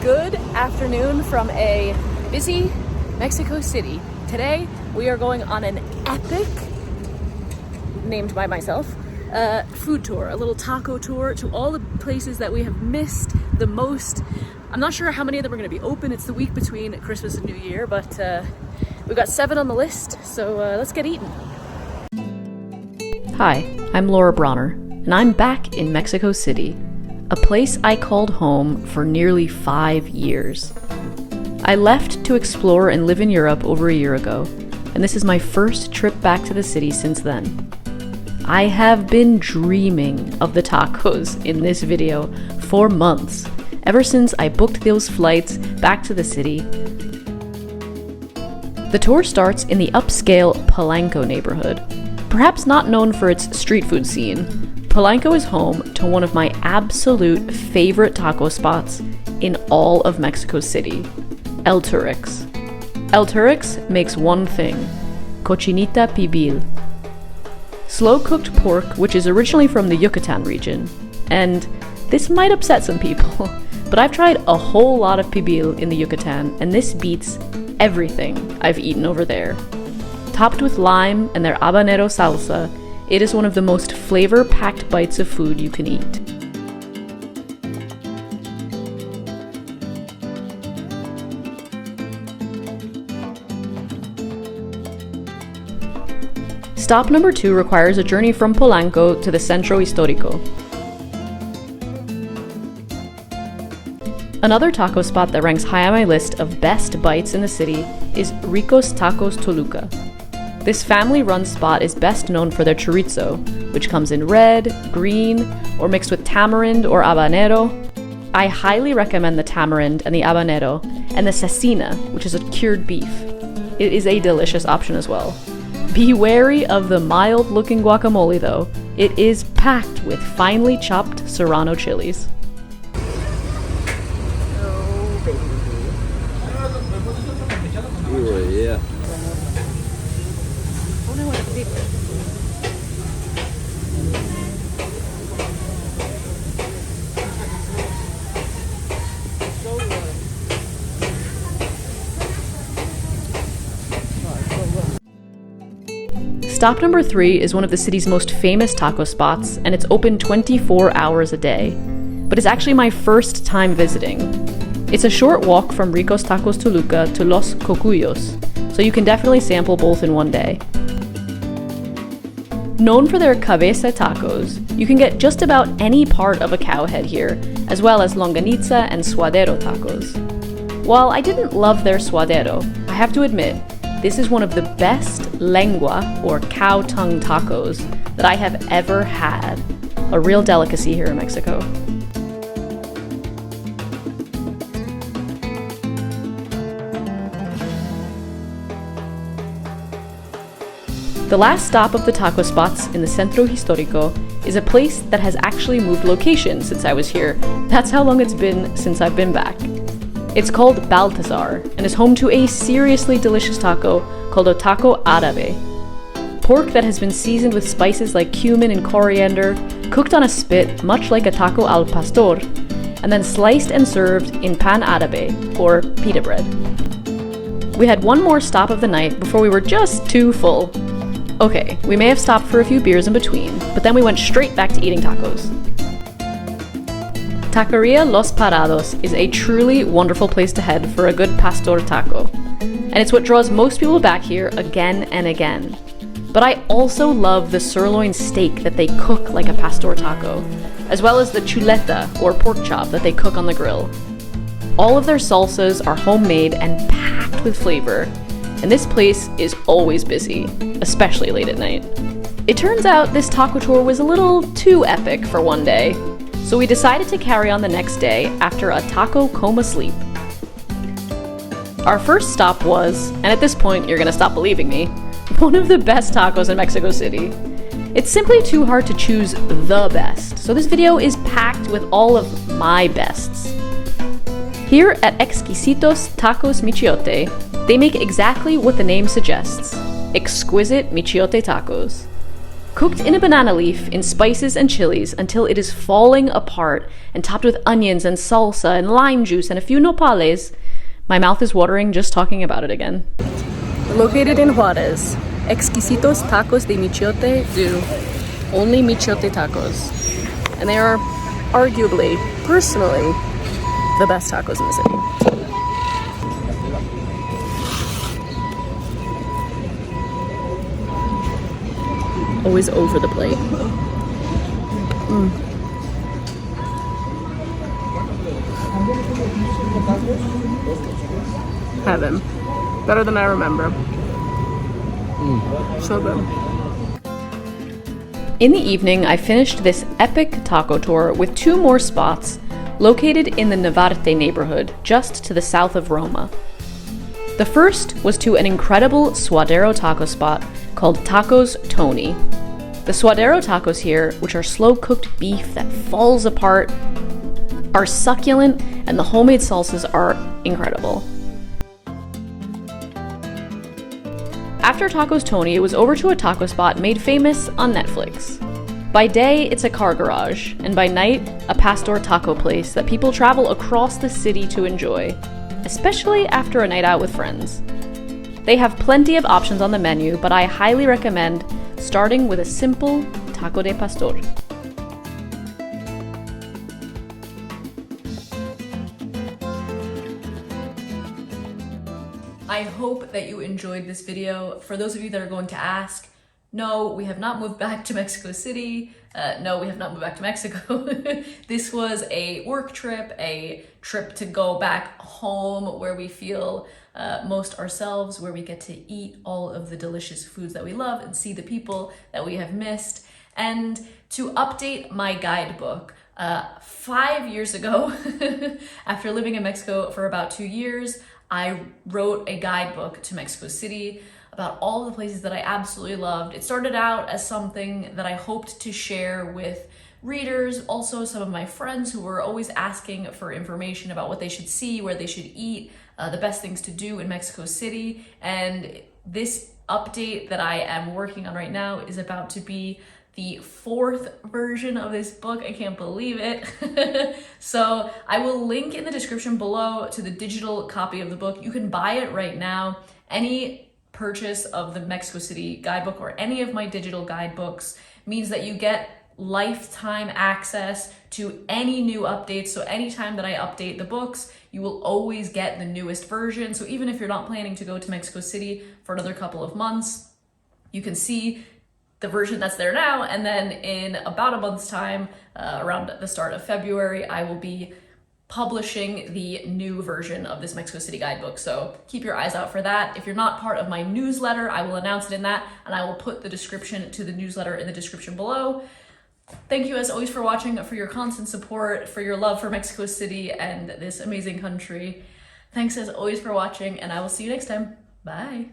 Good afternoon from a busy Mexico City. Today we are going on an epic, named by myself, food tour, a little taco tour to all the places that we have missed the most. I'm not sure how many of them are going to be open. It's the week between Christmas and New Year, but we've got 7 on the list, so let's get eating. Hi, I'm Laura Bronner, and I'm back in Mexico City, a place I called home for nearly 5 years. I left to explore and live in Europe over a year ago, and this is my first trip back to the city since then. I have been dreaming of the tacos in this video for months, ever since I booked those flights back to the city. The tour starts in the upscale Polanco neighborhood. Perhaps not known for its street food scene, Polanco is home to one of my absolute favorite taco spots in all of Mexico City, El Turix. El Turix makes one thing: cochinita pibil. Slow-cooked pork, which is originally from the Yucatan region. And this might upset some people, but I've tried a whole lot of pibil in the Yucatan, and this beats everything I've eaten over there. Topped with lime and their habanero salsa, it is one of the most flavor-packed bites of food you can eat. Stop number 2 requires a journey from Polanco to the Centro Histórico. Another taco spot that ranks high on my list of best bites in the city is Rico's Tacos Toluca. This family-run spot is best known for their chorizo, which comes in red, green, or mixed with tamarind or habanero. I highly recommend the tamarind and the habanero, and the cecina, which is a cured beef. It is a delicious option as well. Be wary of the mild-looking guacamole though. It is packed with finely chopped serrano chilies. Oh, baby. Ooh, yeah. Oh no, I have a paper. Stop number 3 is one of the city's most famous taco spots, and it's open 24 hours a day. But it's actually my first time visiting. It's a short walk from Rico's Tacos Toluca to Los Cocuyos, so you can definitely sample both in one day. Known for their cabeza tacos, you can get just about any part of a cow head here, as well as longaniza and suadero tacos. While I didn't love their suadero, I have to admit, this is one of the best lengua, or cow tongue tacos, that I have ever had. A real delicacy here in Mexico. The last stop of the taco spots in the Centro Histórico is a place that has actually moved location since I was here. That's how long it's been since I've been back. It's called Balthazar and is home to a seriously delicious taco called a taco árabe. Pork that has been seasoned with spices like cumin and coriander, cooked on a spit much like a taco al pastor, and then sliced and served in pan árabe, or pita bread. We had one more stop of the night before we were just too full. Okay, we may have stopped for a few beers in between, but then we went straight back to eating tacos. Taqueria Los Parados is a truly wonderful place to head for a good pastor taco, and it's what draws most people back here again and again. But I also love the sirloin steak that they cook like a pastor taco, as well as the chuleta, or pork chop, that they cook on the grill. All of their salsas are homemade and packed with flavor, and this place is always busy, especially late at night. It turns out this taco tour was a little too epic for one day, so we decided to carry on the next day after a taco coma sleep. Our first stop was, and at this point you're gonna stop believing me, one of the best tacos in Mexico City. It's simply too hard to choose the best, so this video is packed with all of my bests. Here at Exquisitos Tacos Michiote, they make exactly what the name suggests: exquisite michiote tacos. Cooked in a banana leaf in spices and chilies until it is falling apart and topped with onions and salsa and lime juice and a few nopales. My mouth is watering just talking about it again. Located in Juarez, exquisitos tacos de michiote do only michiote tacos. And they are arguably, personally, the best tacos in the city. Always over the plate. Heaven. Better than I remember. So good. In the evening, I finished this epic taco tour with 2 more spots located in the Navarte neighborhood, just to the south of Roma. The first was to an incredible suadero taco spot called Tacos Tony. The suadero tacos here, which are slow-cooked beef that falls apart, are succulent, and the homemade salsas are incredible. After Tacos Tony, it was over to a taco spot made famous on Netflix. By day, it's a car garage, and by night, a pastor taco place that people travel across the city to enjoy, especially after a night out with friends. They have plenty of options on the menu, but I highly recommend starting with a simple taco de pastor. I hope that you enjoyed this video. For those of you that are going to ask, no, we have not moved back to Mexico City. No, we have not moved back to Mexico. This was a work trip, a trip to go back home where we feel most ourselves, where we get to eat all of the delicious foods that we love and see the people that we have missed. And to update my guidebook, 5 years ago, after living in Mexico for about 2 years, I wrote a guidebook to Mexico City about all the places that I absolutely loved. It started out as something that I hoped to share with readers, also some of my friends who were always asking for information about what they should see, where they should eat, the best things to do in Mexico City. And this update that I am working on right now is about to be the 4th version of this book. I can't believe it. So I will link in the description below to the digital copy of the book. You can buy it right now. Any purchase of the Mexico City guidebook or any of my digital guidebooks means that you get lifetime access to any new updates. So anytime that I update the books, you will always get the newest version. So even if you're not planning to go to Mexico City for another couple of months, you can see the version that's there now, and then in about a month's time, around the start of February, I will be publishing the new version of this Mexico City guidebook. So keep your eyes out for that. If you're not part of my newsletter, I will announce it in that, and I will put the description to the newsletter in the description below. Thank you as always for watching, for your constant support, for your love for Mexico City and this amazing country. Thanks as always for watching, and I will see you next time. Bye.